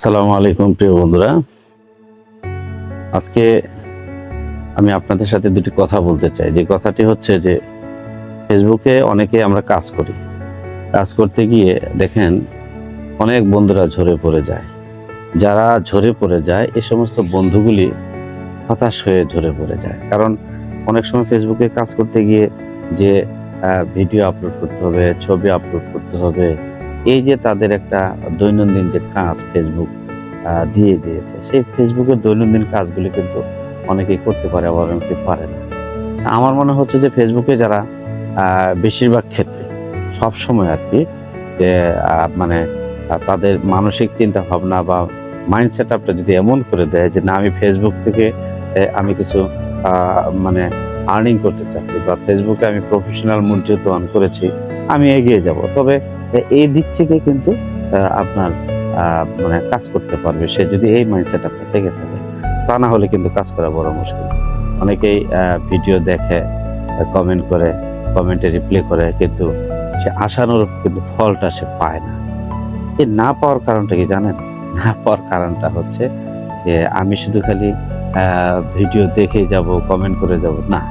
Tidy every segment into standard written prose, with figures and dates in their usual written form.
আসসালামু আলাইকুম প্রিয় বন্ধুরা। আজকে আমি আপনাদের সাথে দুটি কথা বলতে চাই। যে কথাটি হচ্ছে যে ফেসবুকে অনেকে আমরা কাজ করি, কাজ করতে গিয়ে দেখেন অনেক বন্ধুরা ঝরে পড়ে যায়। যারা ঝরে পড়ে যায় এই সমস্ত বন্ধুগুলি হতাশ হয়ে ঝরে পড়ে যায়। কারণ অনেক সময় ফেসবুকে কাজ করতে গিয়ে যে ভিডিও আপলোড করতে হবে, ছবি আপলোড করতে হবে, এই যে তাদের একটা দৈনন্দিন যে কাজ ফেসবুক দিয়ে দিয়েছে, সেই ফেসবুকের দৈনন্দিন কাজগুলি কিন্তু অনেকেই করতে পারে, আবার অনেকে পারে না। আমার মনে হচ্ছে যে ফেসবুকে যারা বেশিরভাগ ক্ষেত্রে সবসময় আর কি যে মানে তাদের মানসিক চিন্তা ভাবনা বা মাইন্ড সেট আপটা যদি এমন করে দেয় যে না, আমি ফেসবুক থেকে আমি কিছু মানে আর্নিং করতে চাচ্ছি বা ফেসবুকে আমি প্রফেশনাল মর্যাদা অন করেছি, আমি এগিয়ে যাব, তবে এই দিক থেকে কিন্তু আপনার মানে কাজ করতে পারবে সে যদি এই মাইন্ড সেট আপটা থেকে থাকে। তা না হলে কিন্তু কাজ করা বড় মুশকিল। অনেকেই ভিডিও দেখে, কমেন্ট করে, কমেন্টে রিপ্লাই করে, কিন্তু সে আশানুরূপ কিন্তু ফলটা সে পায় না। এই না পাওয়ার কারণটা কি জানেন? না পাওয়ার কারণটা হচ্ছে যে আমি শুধু খালি ভিডিও দেখেই যাব, কমেন্ট করে যাব না।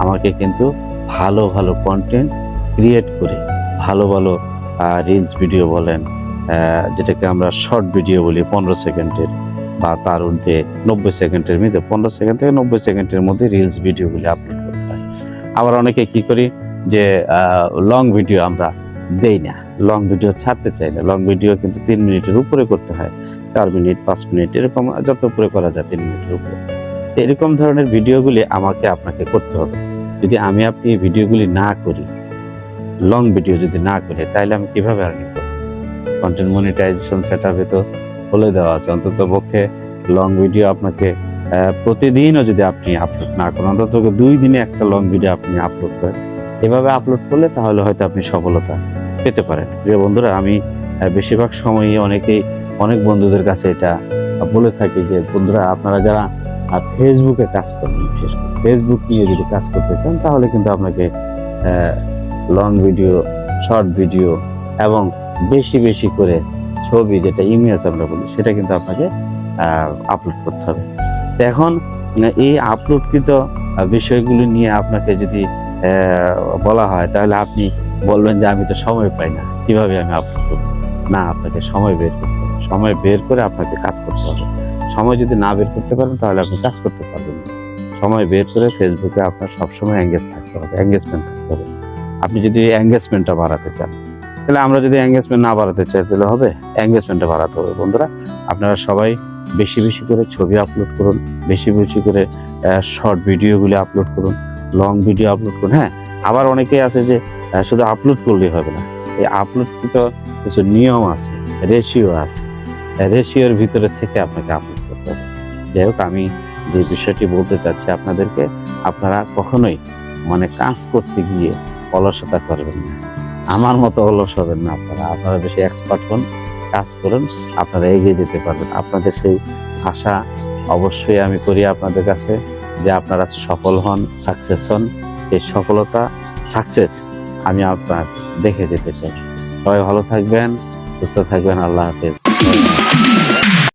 আমাকে কিন্তু ভালো, ভালো কনটেন্ট ক্রিয়েট করে ভালো, ভালো রিলস ভিডিও বলেন, যেটাকে আমরা শর্ট ভিডিও বলি ১৫ সেকেন্ডের বা তার ঊর্ধ্বে ৯০ সেকেন্ডের মধ্যে, ১৫ সেকেন্ড থেকে ৯০ সেকেন্ডের মধ্যে রিলস ভিডিওগুলি আপলোড করতে হয়। আবার অনেকে কি করি যে লং ভিডিও আমরা দেই না, লং ভিডিও ছাড়তে চাই না। লং ভিডিও কিন্তু ৩ মিনিটের উপরে করতে হয়, ৪ মিনিট, ৫ মিনিট, এরকম যত উপরে করা যায় ৩ মিনিটের উপরে। এরকম ধরনের ভিডিওগুলি আমাকে আপনাকে করতে হবে। যদি আমি আপনি এই ভিডিওগুলি না করি, লং ভিডিও যদি না করি, তাহলে আমি কিভাবে আর্নিং করব? কন্টেন্ট মনিটাইজেশন সেটআপে তো বলে দেওয়া আছে অন্তত পক্ষে লং ভিডিও আপনাকে প্রতিদিনও যদি আপনি আপলোড না করেন, অন্তত ২ দিনে একটা লং ভিডিও আপনি আপলোড করেন। এভাবে আপলোড করলে তাহলে হয়তো আপনি সফলতা পেতে পারেন। প্রিয় বন্ধুরা, আমি বেশিরভাগ সময়ই অনেক বন্ধুদের কাছে এটা বলে থাকি যে বন্ধুরা, আপনারা যারা ফেসবুকে কাজ করেন, বিশেষ করে ফেসবুক নিয়ে যদি কাজ করতে চান, তাহলে কিন্তু আপনাকে লং ভিডিও, শর্ট ভিডিও এবং বেশি, বেশি করে ছবি, যেটা ইমেজ আমরা বলি, সেটা কিন্তু আপনাকে আপলোড করতে হবে। তো এখন এই আপলোডকৃত বিষয়গুলো নিয়ে আপনাকে যদি বলা হয়, তাহলে আপনি বলবেন যে আমি তো সময় পাই না, কিভাবে আমি আপলোড করব? না, আপনাকে সময় বের করতে হবে। সময় বের করে আপনাকে কাজ করতে হবে। সময় যদি না বের করতে পারেন, তাহলে আপনি কাজ করতে পারবেন না। সময় বের করে ফেসবুকে আপনার সবসময় এঙ্গেজ থাকতে হবে, এঙ্গেজমেন্ট থাকতে হবে। আপনি যদি এঙ্গেজমেন্টটা বাড়াতে চান, তাহলে আমরা যদি এঙ্গেজমেন্ট না বাড়াতে চাই, তাহলে হবে? এঙ্গেজমেন্টটা বাড়াতে হবে। বন্ধুরা, আপনারা সবাই বেশি, বেশি করে ছবি আপলোড করুন, বেশি, বেশি করে শর্ট ভিডিওগুলি আপলোড করুন, লং ভিডিও আপলোড করুন। হ্যাঁ, আবার অনেকেই আছে যে শুধু আপলোড করলেই হবে না। এই আপলোডকৃত কিছু নিয়ম আছে, রেশিও আছে। রেশিওর ভিতরে থেকে আপনাকে আপলোড করতে হবে। যাই হোক, আমি যে বিষয়টি বলতে চাচ্ছি আপনাদেরকে, আপনারা কখনোই মানে কাজ করতে গিয়ে অলসতা করবেন না। আমার মতো অলস হবেন না আপনারা বেশি এক্সপার্ট হন, কাজ করুন, আপনারা এগিয়ে যেতে পারবেন। আপনাদের সেই আশা অবশ্যই আমি করি আপনাদের কাছে, যে আপনারা সফল হন, সাকসেস হন। এই সফলতা, সাকসেস আমি আপনার দেখে যেতে চাই। সবাই ভালো থাকবেন, সুস্থ থাকবেন। আল্লাহ হাফেজ।